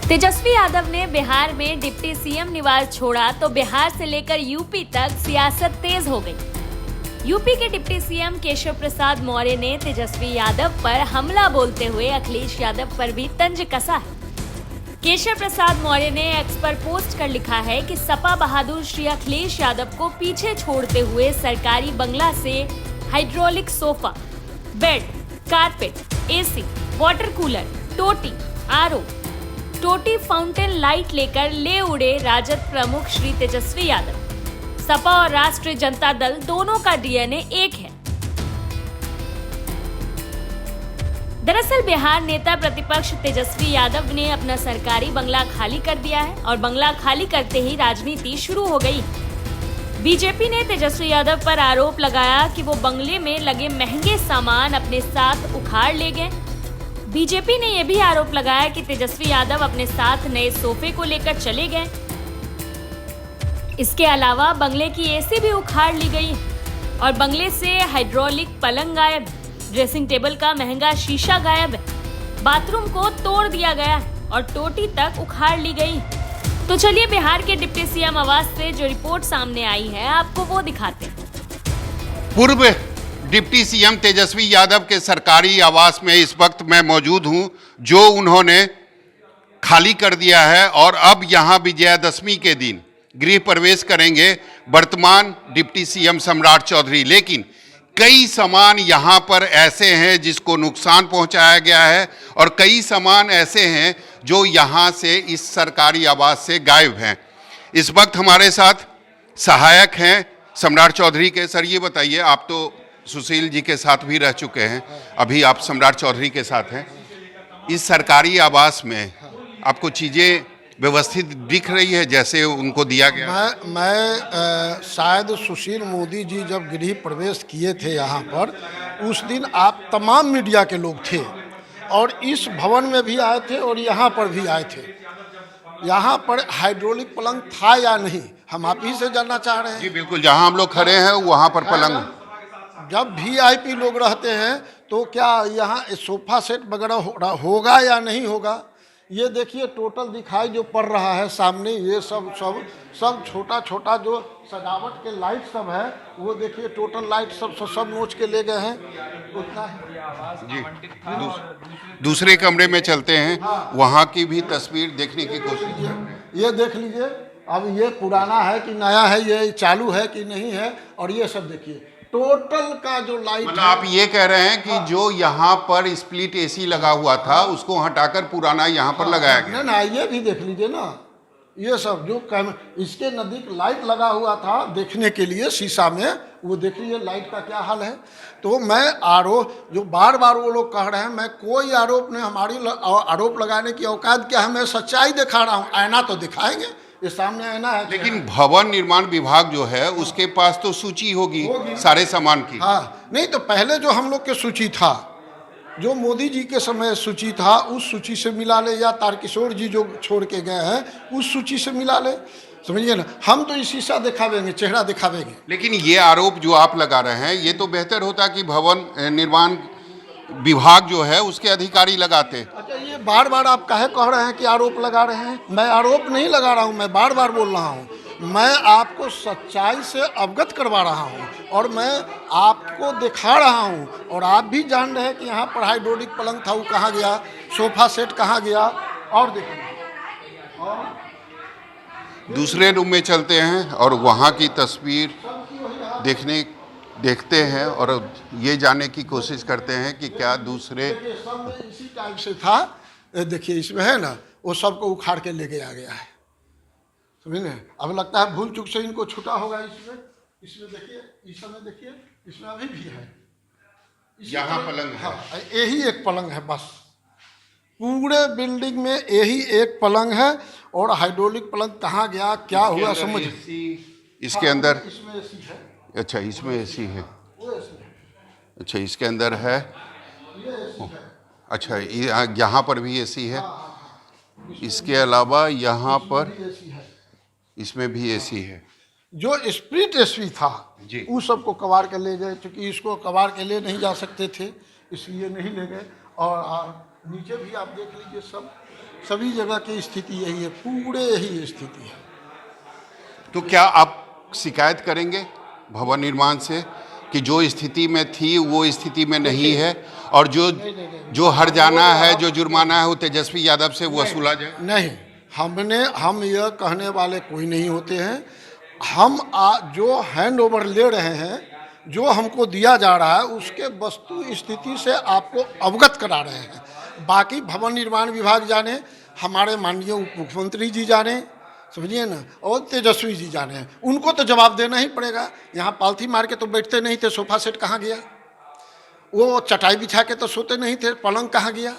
तेजस्वी यादव ने बिहार में deputy CM निवास छोड़ा तो बिहार से लेकर यूपी तक सियासत तेज हो गई। यूपी के डिप्टी सीएम केशव प्रसाद मौर्य ने तेजस्वी यादव पर हमला बोलते हुए अखिलेश यादव पर भी तंज कसा है। केशव प्रसाद मौर्य ने एक्स पर पोस्ट कर लिखा है कि सपा बहादुर श्री अखिलेश यादव को पीछे छोड़ते हुए सरकारी बंगला से hydraulic sofa, bed, carpet, AC, water cooler, टोटी, आरओ, टोटी फाउंटेन लाइट लेकर ले उड़े राजद प्रमुख श्री तेजस्वी यादव। सपा और राष्ट्रीय जनता दल दोनों का डीएनए एक है। दरअसल बिहार नेता प्रतिपक्ष तेजस्वी यादव ने अपना सरकारी बंगला खाली कर दिया है और बंगला खाली करते ही राजनीति शुरू हो गई। बीजेपी ने तेजस्वी यादव पर आरोप लगाया कि वो बंगले में लगे महंगे सामान अपने साथ उखाड़ ले गए। बीजेपी ने यह भी आरोप लगाया कि तेजस्वी यादव अपने साथ नए सोफे को लेकर चले गए। इसके अलावा बंगले की एसी भी उखाड़ ली गई और बंगले से हाइड्रोलिक पलंग गायब, ड्रेसिंग टेबल का महंगा शीशा गायब है, बाथरूम को तोड़ दिया गया और टोटी तक उखाड़ ली गई। तो चलिए बिहार के डिप्टी सीएम आवास से जो रिपोर्ट सामने आई है आपको वो दिखाते हैं। पूर्व डिप्टी सीएम तेजस्वी यादव के सरकारी आवास में इस वक्त मैं मौजूद हूं, जो उन्होंने खाली कर दिया है और अब यहां विजयादशमी के दिन गृह प्रवेश करेंगे वर्तमान डिप्टी सीएम सम्राट चौधरी। लेकिन कई सामान यहां पर ऐसे हैं जिसको नुकसान पहुंचाया गया है और कई सामान ऐसे हैं जो यहां से इस सरकारी आवास से गायब हैं। इस वक्त हमारे साथ सहायक हैं सम्राट चौधरी के। सर ये बताइए, आप तो सुशील जी के साथ भी रह चुके हैं, अभी आप सम्राट चौधरी के साथ हैं। इस सरकारी आवास में आपको चीज़ें व्यवस्थित दिख रही है जैसे उनको दिया गया? मैं शायद सुशील मोदी जी जब गृह प्रवेश किए थे यहाँ पर, उस दिन आप तमाम मीडिया के लोग थे और इस भवन में भी आए थे और यहाँ पर भी आए थे। यहाँ पर हाइड्रोलिक पलंग था या नहीं, हम आप ही से जानना चाह रहे हैं। जी बिल्कुल, जहाँ हम लोग खड़े हैं वहाँ पर पलंग। जब वीआईपी लोग रहते हैं तो क्या यहाँ सोफा सेट वगैरह होगा या नहीं होगा? ये देखिए टोटल दिखाई जो पड़ रहा है सामने, ये सब छोटा छोटा जो सजावट के लाइट सब है, वो देखिए टोटल लाइट सब नोच के ले गए हैं। उतना जी दूसरे कमरे में चलते हैं, वहाँ की भी तस्वीर देखने की कोशिश। ये देख लीजिए, अब ये पुराना है कि नया है, ये चालू है कि नहीं है, और ये सब देखिए टोटल का जो लाइट। मतलब आप ये कह रहे हैं कि जो यहाँ पर स्प्लिट एसी लगा हुआ था उसको हटाकर पुराना यहाँ पर लगाया गया? ना ये भी देख लीजिए ना, ये सब जो इसके नजदीक लाइट लगा हुआ था देखने के लिए शीशा में, वो देख लीजिए लाइट का क्या हाल है। तो मैं आरोप जो बार बार वो लोग कह रहे हैं, मैं कोई आरोप नहीं, हमारी आरोप लगाने की औकात क्या है, मैं सच्चाई दिखा रहा हूँ। आईना तो दिखाएंगे, ये सामने आईना है। लेकिन भवन निर्माण विभाग जो है उसके पास तो सूची होगी सारे सामान की। हाँ, नहीं तो पहले जो हम लोग के सूची था, जो मोदी जी के समय सूची था, उस सूची से मिला ले, या तारकिशोर जी जो छोड़ के गए हैं उस सूची से मिला ले, समझिए ना। हम तो इस शीशा दिखावेंगे, चेहरा दिखावेंगे। लेकिन ये आरोप जो आप लगा रहे हैं, ये तो बेहतर होता कि भवन निर्माण विभाग जो है उसके अधिकारी लगाते। अच्छा, ये बार बार आप काहे कह रहे हैं कि आरोप लगा रहे हैं? मैं आरोप नहीं लगा रहा हूँ, मैं बार बार बोल रहा हूँ, मैं आपको सच्चाई से अवगत करवा रहा हूँ और मैं आपको दिखा रहा हूँ। और आप भी जान रहे हैं कि यहाँ पर हाइड्रोलिक पलंग था, वो कहाँ गया, सोफा सेट कहाँ गया। और देखिए, और दूसरे रूम में चलते हैं और वहाँ की तस्वीर देखते हैं और ये जानने की कोशिश करते हैं कि क्या दूसरे सब इसी टाइप से था। देखिए इसमें है ना, वो सबको उखाड़ के ले गया गया है, समझे। अब लगता है भूल चूक से इनको छूटा होगा। इसमें देखिए, इस समय देखिए, इसमें अभी भी है, यहाँ पलंग है। हाँ, यही एक पलंग है बस, पूरे बिल्डिंग में यही एक पलंग है। और हाइड्रोलिक पलंग कहाँ गया, क्या हुआ, समझ। इसके अंदर इसमें एसी है। अच्छा, इसमें एसी है। वो एसी है। अच्छा, इसके अंदर है। ये एसी है। अच्छा, यहाँ पर भी एसी है। इसके अलावा यहाँ पर एसी है, इसमें भी एसी है। जो स्प्लिट एसी था जी, उस सबको कबाड़ के ले गए, क्योंकि इसको कबाड़ के ले नहीं जा सकते थे, इसलिए नहीं ले गए। और नीचे भी आप देख लीजिए, सब सभी जगह की स्थिति यही है, पूरे यही स्थिति है। तो क्या आप शिकायत करेंगे भवन निर्माण से कि जो स्थिति में थी वो स्थिति में नहीं है, और जो हर्जाना है, जो जुर्माना है, वो तेजस्वी यादव से वसूला जाए? नहीं, हम यह कहने वाले कोई नहीं होते हैं। जो हैंड ओवर ले रहे हैं, जो हमको दिया जा रहा है, उसके वस्तु स्थिति से आपको अवगत करा रहे हैं। बाकी भवन निर्माण विभाग जाने, हमारे माननीय उप मुख्यमंत्री जी जाने, समझिए ना, और तेजस्वी जी जाने हैं, उनको तो जवाब देना ही पड़ेगा। यहाँ पालथी मार के तो बैठते नहीं थे, सोफा सेट कहाँ गया? वो चटाई बिछा के तो सोते नहीं थे, पलंग कहाँ गया?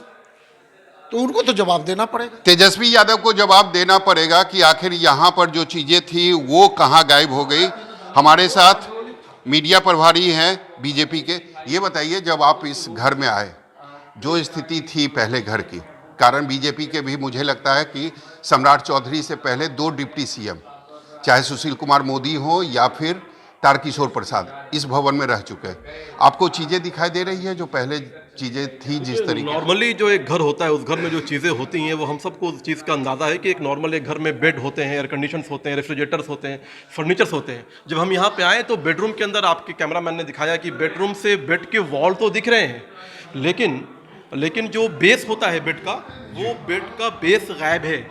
तो उनको तो जवाब देना पड़ेगा। तेजस्वी यादव को जवाब देना पड़ेगा कि आखिर यहाँ पर जो चीज़ें थी वो कहाँ गायब हो गई। हमारे साथ मीडिया प्रभारी हैं बीजेपी के। ये बताइए, जब आप इस घर में आए, जो स्थिति थी पहले घर की, कारण बीजेपी के भी मुझे लगता है कि सम्राट चौधरी से पहले 2 डिप्टी सीएम, चाहे सुशील कुमार मोदी हो या फिर तारकिशोर प्रसाद, इस भवन में रह चुके हैं। आपको चीज़ें दिखाई दे रही है जो पहले चीज़ें थी जिस तरीके? नॉर्मली जो एक घर होता है, उस घर में जो चीज़ें होती हैं वो हम सबको उस चीज़ का अंदाज़ा है कि एक नॉर्मल एक घर में बेड होते हैं, एयर कंडीशंस होते हैं, रेफ्रिजरेटर्स होते हैं, फर्नीचर्स होते हैं। जब हम यहाँ पे आए तो बेडरूम के अंदर आपके कैमरामैन ने दिखाया कि बेडरूम से बेड के वॉल तो दिख रहे हैं, लेकिन जो बेस होता है बेड का, वो बेड का बेस गायब है,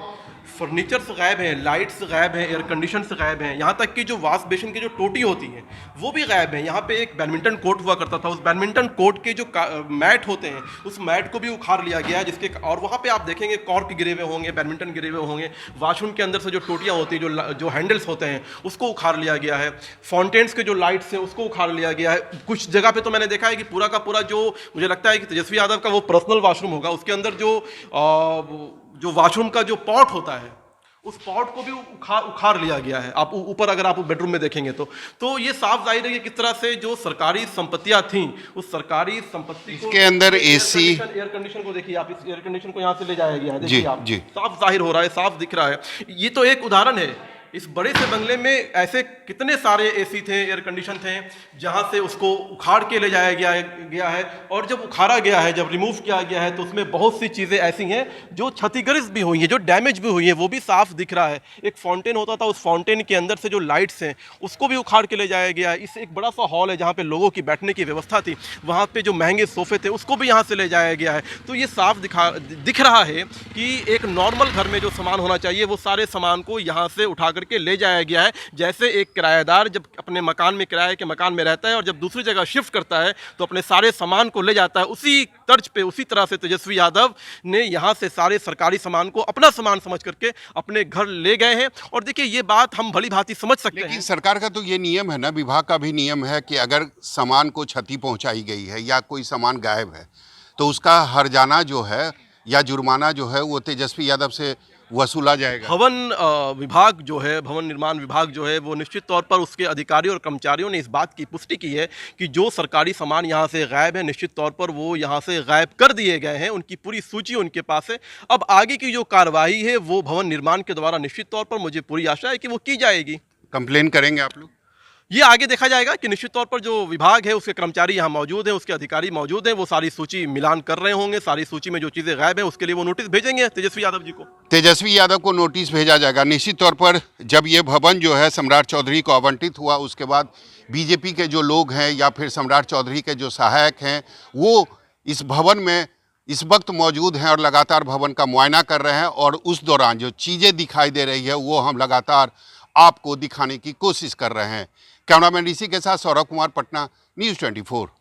फर्नीचर्स गायब हैं, लाइट्स गायब हैं, एयर कंडीशंस गायब हैं, यहाँ तक कि जो वॉश बेसिन की जो टोटी होती हैं वो भी गायब है। यहाँ पे एक बैडमिंटन कोर्ट हुआ करता था, उस बैडमिंटन कोर्ट के जो मैट होते हैं, उस मैट को भी उखाड़ लिया गया है, जिसके और वहाँ पे आप देखेंगे कॉर्क गिरे हुए होंगे, बैडमिंटन गिरे हुए होंगे, वॉशरूम के अंदर से जो टोटियाँ होती हैं, जो हैंडल्स होते हैं, उसको उखाड़ लिया गया है, फाउंटेन्स के जो लाइट्स हैं उसको उखाड़ लिया गया है। कुछ जगह पे तो मैंने देखा है कि पूरा का पूरा जो मुझे लगता है कि तेजस्वी यादव का वो पर्सनल वॉशरूम होगा, उसके अंदर जो वॉशरूम का जो पॉट होता है, उस पॉट को भी उखाड़ लिया गया है। आप ऊपर अगर आप बेडरूम में देखेंगे तो ये साफ जाहिर है कि किस तरह से जो सरकारी संपत्तियां थी, उस सरकारी संपत्ति के अंदर एसी, एयर कंडीशन को देखिए आप, इस एयर कंडीशन को यहाँ से ले जाया गया है, देखिए आप, जी। साफ जाहिर हो रहा है, साफ दिख रहा है। ये तो एक उदाहरण है। इस बड़े से बंगले में ऐसे कितने सारे एसी थे, एयर कंडीशन थे, जहां से उसको उखाड़ के ले जाया गया है। और जब उखाड़ा गया है, जब रिमूव किया गया है, तो उसमें बहुत सी चीज़ें ऐसी हैं जो क्षतिग्रस्त भी हुई हैं, जो डैमेज भी हुई हैं, वो भी साफ दिख रहा है। एक फाउंटेन होता था, उस फाउंटेन के अंदर से जो लाइट्स हैं उसको भी उखाड़ के ले जाया गया है। इस एक बड़ा सा हॉल है जहाँ पे लोगों की बैठने की व्यवस्था थी, वहाँ पे जो महंगे सोफे थे उसको भी यहाँ से ले जाया गया है। तो ये साफ दिख रहा है कि एक नॉर्मल घर में जो सामान होना चाहिए वो सारे सामान को यहाँ से उठा करके ले जाया गया है। जैसे एक किराएदार जब अपने मकान में, किराए के मकान में रहता है और जब दूसरी जगह शिफ्ट करता है तो अपने सारे सामान को ले जाता है, उसी तर्ज पे, उसी तरह से तेजस्वी यादव ने यहाँ से सारे सरकारी सामान को अपना सामान समझ करके अपने घर ले गए हैं। और देखिए, ये बात हम भली भांति समझ सकते हैं। लेकिन सरकार का तो ये नियम है ना, विभाग का भी नियम है कि अगर सामान को क्षति पहुंचाई गई है या कोई सामान गायब है तो उसका हर्जाना जो है या जुर्माना जो है वो तेजस्वी यादव से वसूला जाएगा। भवन विभाग जो है, भवन निर्माण विभाग जो है, वो निश्चित तौर पर उसके अधिकारियों और कर्मचारियों ने इस बात की पुष्टि की है कि जो सरकारी सामान यहाँ से गायब है, निश्चित तौर पर वो यहाँ से गायब कर दिए गए हैं। उनकी पूरी सूची उनके पास है। अब आगे की जो कार्रवाई है वो भवन निर्माण के द्वारा निश्चित तौर पर मुझे पूरी आशा है कि वो की जाएगी। कंप्लेन करेंगे आप लोग? ये आगे देखा जाएगा कि निश्चित तौर पर जो विभाग है उसके कर्मचारी यहाँ मौजूद हैं, उसके अधिकारी मौजूद हैं, वो सारी सूची मिलान कर रहे होंगे। सारी सूची में जो चीज़ें गायब हैं उसके लिए वो नोटिस भेजेंगे तेजस्वी यादव जी को। तेजस्वी यादव को नोटिस भेजा जाएगा निश्चित तौर पर। जब ये भवन जो है सम्राट चौधरी को आवंटित हुआ, उसके बाद बीजेपी के जो लोग हैं या फिर सम्राट चौधरी के जो सहायक हैं वो इस भवन में इस वक्त मौजूद हैं और लगातार भवन का मुआयना कर रहे हैं। और उस दौरान जो चीज़ें दिखाई दे रही है वो हम लगातार आपको दिखाने की कोशिश कर रहे हैं। कैमरामैन ऋषि के साथ सौरभ कुमार, पटना, News 24।